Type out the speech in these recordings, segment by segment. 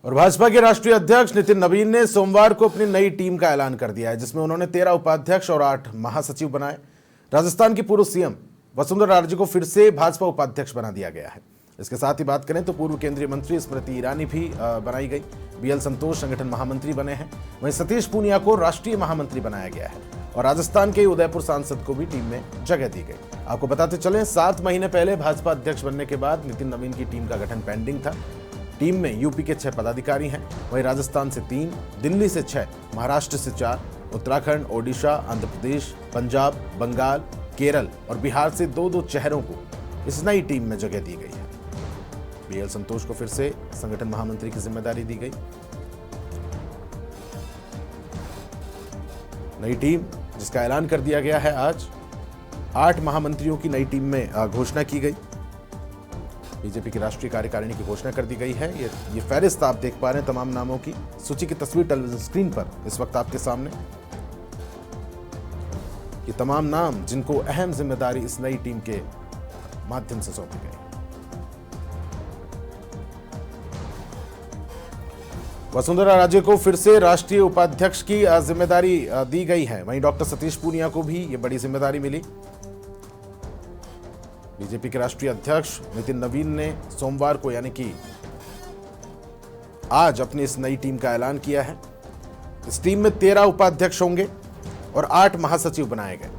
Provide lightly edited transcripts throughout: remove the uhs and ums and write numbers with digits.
और भाजपा के राष्ट्रीय अध्यक्ष नितिन नवीन ने सोमवार को अपनी नई टीम का ऐलान कर दिया है, जिसमें उन्होंने 13 उपाध्यक्ष और 8 महासचिव बनाए। राजस्थान की पूर्व सीएम वसुंधरा राजे को फिर से भाजपा उपाध्यक्ष बना दिया गया है। इसके साथ ही बात करें तो पूर्व केंद्रीय मंत्री स्मृति ईरानी भी बनाई गई। बीएल संतोष संगठन महामंत्री बने हैं। वहीं सतीश पूनिया को राष्ट्रीय महामंत्री बनाया गया है और राजस्थान के उदयपुर सांसद को भी टीम में जगह दी गई। आपको बताते चलें, 7 महीने पहले भाजपा अध्यक्ष बनने के बाद नितिन नवीन की टीम का गठन पेंडिंग था। टीम में यूपी के 6 पदाधिकारी हैं, वहीं राजस्थान से 3, दिल्ली से 6, महाराष्ट्र से 4, उत्तराखंड, ओडिशा, आंध्र प्रदेश, पंजाब, बंगाल, केरल और बिहार से 2-2 चेहरों को इस नई टीम में जगह दी गई है। बीएल संतोष को फिर से संगठन महामंत्री की जिम्मेदारी दी गई। नई टीम जिसका ऐलान कर दिया गया है आज, 8 महामंत्रियों की नई टीम में घोषणा की गई। बीजेपी की राष्ट्रीय कार्यकारिणी की घोषणा कर दी गई है। ये फहरिस्त आप देख पा रहे हैं तमाम नामों की। सूची की तस्वीर टेलीविजन स्क्रीन पर इस वक्त आपके सामने। ये तमाम नाम जिनको अहम जिम्मेदारी इस नई टीम के माध्यम से सौंपी गई। वसुंधरा राजे को फिर से राष्ट्रीय उपाध्यक्ष की जिम्मेदारी दी गई है। वहीं डॉक्टर सतीश पूनिया को भी ये बड़ी जिम्मेदारी मिली। बीजेपी के राष्ट्रीय अध्यक्ष नितिन नवीन ने सोमवार को यानी कि आज अपनी इस नई टीम का ऐलान किया है। इस टीम में 13 उपाध्यक्ष होंगे और 8 महासचिव बनाए गए।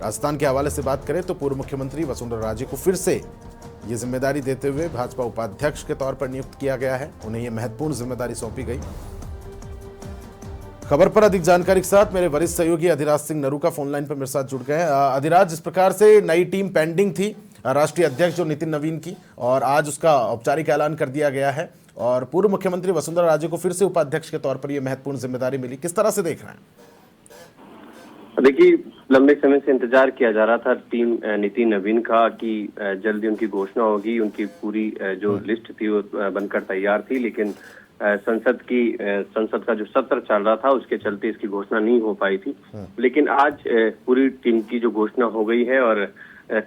राजस्थान के हवाले से बात करें तो पूर्व मुख्यमंत्री वसुंधरा राजे को फिर से ये जिम्मेदारी देते हुए भाजपा उपाध्यक्ष के तौर पर नियुक्त किया गया है। उन्हें यह महत्वपूर्ण जिम्मेदारी सौंपी गई। खबर पर अधिक जानकारी के साथ मेरे वरिष्ठ सहयोगी अधिराज सिंह नरूका फोन लाइन पर मेरे साथ जुड़ गए हैं। अधिराज, जिस प्रकार से नई टीम पेंडिंग थी राष्ट्रीय अध्यक्ष जो नितिन नवीन की, और आज उसका औपचारिक ऐलान कर दिया गया है और पूर्व मुख्यमंत्री वसुंधरा राजे को फिर से उपाध्यक्ष के तौर पर यह महत्वपूर्ण जिम्मेदारी मिली, किस तरह से देख रहे हैं? देखिए, लंबे समय से इंतजार किया जा रहा था टीम नितिन नवीन का कि जल्दी उनकी घोषणा होगी। उनकी पूरी जो लिस्ट थी वो बनकर तैयार थी, लेकिन संसद का जो सत्र चल रहा था उसके चलते इसकी घोषणा नहीं हो पाई थी। लेकिन आज पूरी टीम की जो घोषणा हो गई है और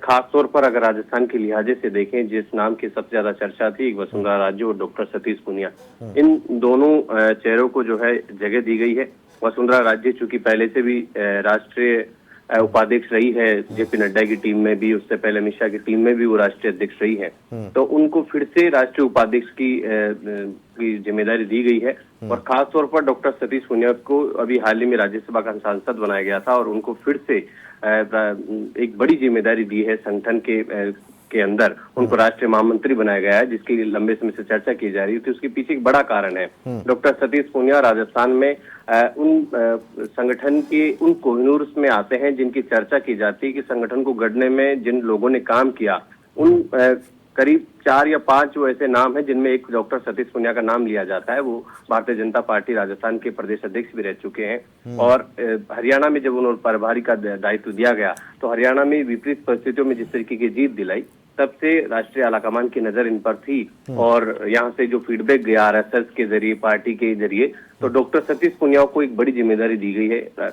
खास तौर पर अगर राजस्थान के लिहाजे से देखें, जिस नाम की सबसे ज्यादा चर्चा थी वसुंधरा राजे और डॉक्टर सतीश पूनिया, इन दोनों चेहरों को जो है जगह दी गई है। वसुंधरा राजे चूंकि पहले से भी राष्ट्रीय उपाध्यक्ष रही है, जेपी नड्डा की टीम में भी, उससे पहले अमित शाह की टीम में भी वो राष्ट्रीय अध्यक्ष रही है, तो उनको फिर से राष्ट्रीय उपाध्यक्ष की जिम्मेदारी दी गई है। और खास तौर पर डॉक्टर सतीश पूनिया को अभी हाल ही में राज्यसभा का सांसद बनाया गया था और उनको फिर से एक बड़ी जिम्मेदारी दी है। संगठन के अंदर उनको राष्ट्रीय महामंत्री बनाया गया है, जिसकी लंबे समय से चर्चा की जा रही थी। उसके पीछे एक बड़ा कारण है। डॉक्टर सतीश पूनिया राजस्थान में उन संगठन के उन कोहिनूर में आते हैं जिनकी चर्चा की जाती है कि संगठन को गढ़ने में जिन लोगों ने काम किया, उन करीब 4 या 5 वो ऐसे नाम हैं जिनमें एक डॉक्टर सतीश पूनिया का नाम लिया जाता है। वो भारतीय जनता पार्टी राजस्थान के प्रदेश अध्यक्ष भी रह चुके हैं और हरियाणा में जब उन्होंने प्रभारी का दायित्व दिया गया तो हरियाणा में विपरीत परिस्थितियों में जिस तरीके की जीत दिलाई, तब से राष्ट्रीय आलाकमान की नजर इन पर थी और यहाँ से जो फीडबैक गया आरएसएस के जरिए, पार्टी के जरिए, तो डॉक्टर सतीश पूनिया को एक बड़ी जिम्मेदारी दी गई है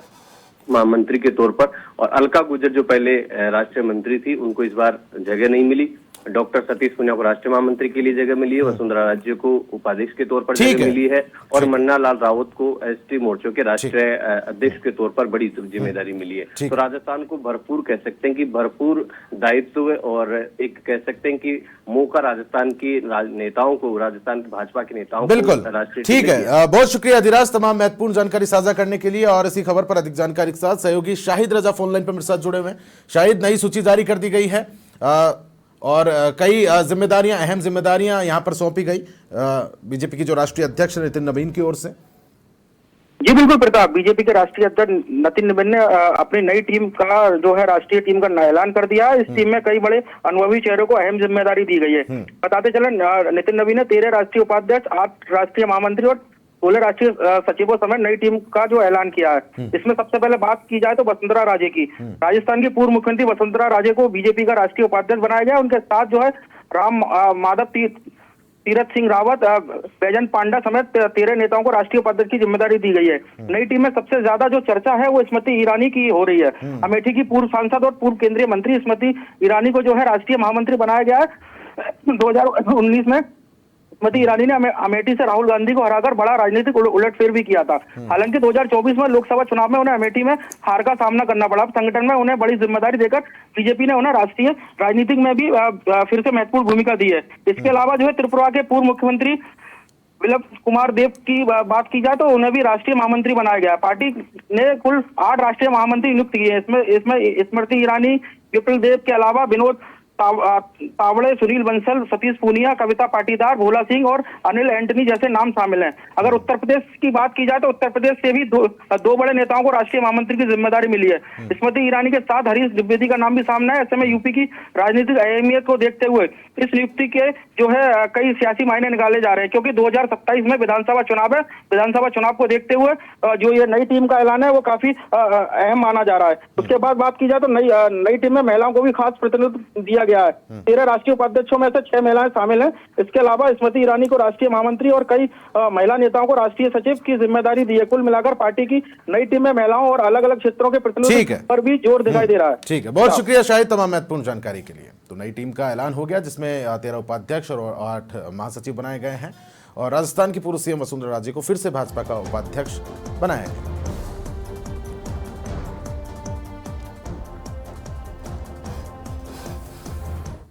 महामंत्री के तौर पर। और अलका गुर्जर जो पहले राष्ट्रीय मंत्री थी, उनको इस बार जगह नहीं मिली। डॉक्टर सतीश पूनिया को राष्ट्रीय महामंत्री के लिए जगह मिली है, वसुंधरा राजे को उपाध्यक्ष के तौर पर जगह मिली है और मन्ना लाल रावत को एसटी मोर्चों के राष्ट्रीय अध्यक्ष के तौर पर बड़ी जिम्मेदारी मिली है। तो राजस्थान को भरपूर कह सकते हैं कि भरपूर दायित्व और एक कह सकते हैं कि मौका राजस्थान की नेताओं को, राजस्थान की भाजपा के नेताओं को। बिल्कुल, ठीक है। बहुत शुक्रिया अधिराज तमाम महत्वपूर्ण जानकारी साझा करने के लिए। और इसी खबर पर अधिक जानकारी के साथ सहयोगी शाहिद रजा फोन लाइन पर मेरे साथ जुड़े हुए हैं। शाहिद, नई सूची जारी कर दी गई है और कई जिम्मेदारियां, अहम जिम्मेदारियां यहां पर सौंपी गई बीजेपी की जो राष्ट्रीय अध्यक्ष नितिन नवीन की ओर से। जी बिल्कुल प्रताप, बीजेपी के राष्ट्रीय अध्यक्ष नितिन नवीन ने अपनी नई टीम का जो है राष्ट्रीय टीम का ऐलान कर दिया। इस टीम में कई बड़े अनुभवी चेहरों को अहम जिम्मेदारी दी गई है। बताते चले, नितिन नवीन ने 13 राष्ट्रीय उपाध्यक्ष, 8 राष्ट्रीय महामंत्री और 16 राष्ट्रीय सचिवों समेत नई टीम का जो ऐलान किया है। इसमें सबसे पहले बात की जाए तो वसुंधरा राजे की। राजस्थान की पूर्व मुख्यमंत्री वसुंधरा राजे को बीजेपी का राष्ट्रीय उपाध्यक्ष बनाया गया। उनके साथ जो है राम माधव तीरथ सिंह रावत, बैजंत पांडा समेत 13 नेताओं को राष्ट्रीय उपाध्यक्ष की जिम्मेदारी दी गई है। नई टीम में सबसे ज्यादा जो चर्चा है वो स्मृति ईरानी की हो रही है। अमेठी की पूर्व सांसद और पूर्व केंद्रीय मंत्री स्मृति ईरानी को जो है राष्ट्रीय महामंत्री बनाया गया है 2019 में। स्मृति ईरानी ने अमेठी से राहुल गांधी को हराकर बड़ा राजनीतिक उलटफेर भी किया था। हालांकि 2024 में लोकसभा चुनाव में उन्हें अमेठी में हार का सामना करना पड़ा। संगठन में उन्हें बड़ी जिम्मेदारी देकर बीजेपी ने उन्हें राष्ट्रीय राजनीतिक में भी फिर से महत्वपूर्ण भूमिका दी है। इसके अलावा जो है त्रिपुरा के पूर्व मुख्यमंत्री विप्लव कुमार देव की बात की जाए तो उन्हें भी राष्ट्रीय महामंत्री बनाया गया। पार्टी ने कुल 8 राष्ट्रीय महामंत्री नियुक्त किए हैं। इसमें स्मृति ईरानी, विप्लव देव के अलावा विनोद तावड़े, सुनील बंसल, सतीश पूनिया, कविता पाटीदार, भोला सिंह और अनिल एंटनी जैसे नाम शामिल हैं। अगर उत्तर प्रदेश की बात की जाए तो उत्तर प्रदेश से भी दो बड़े नेताओं को राष्ट्रीय महामंत्री की जिम्मेदारी मिली है। स्मृति ईरानी के साथ हरीश द्विवेदी का नाम भी सामने है। ऐसे में यूपी की राजनीतिक अहमियत को देखते हुए इस नियुक्ति के जो है कई सियासी मायने निकाले जा रहे हैं, क्योंकि 2027 में विधानसभा चुनाव है। विधानसभा चुनाव को देखते हुए जो ये नई टीम का ऐलान है वो काफी अहम माना जा रहा है। उसके बाद बात की जाए तो नई टीम में महिलाओं को भी खास प्रतिनिधित्व दिया गया है। 13 राष्ट्रीय उपाध्यक्षों में से 6 महिलाएं शामिल हैं। इसके अलावा स्मृति ईरानी को राष्ट्रीय महामंत्री और कई महिला नेताओं को राष्ट्रीय सचिव की जिम्मेदारी दी है। कुल मिलाकर पार्टी की नई टीम में महिलाओं और अलग अलग क्षेत्रों के प्रतिनिधित्व पर भी जोर दिखाई दे रहा है। ठीक है, बहुत शुक्रिया शाहिद तमाम महत्वपूर्ण जानकारी के लिए। तो नई टीम का ऐलान हो गया जिसमें 13 उपाध्यक्ष और 8 महासचिव बनाए गए हैं और राजस्थान की पूर्व सीएम वसुंधरा राजे को फिर से भाजपा का उपाध्यक्ष बनाया गया।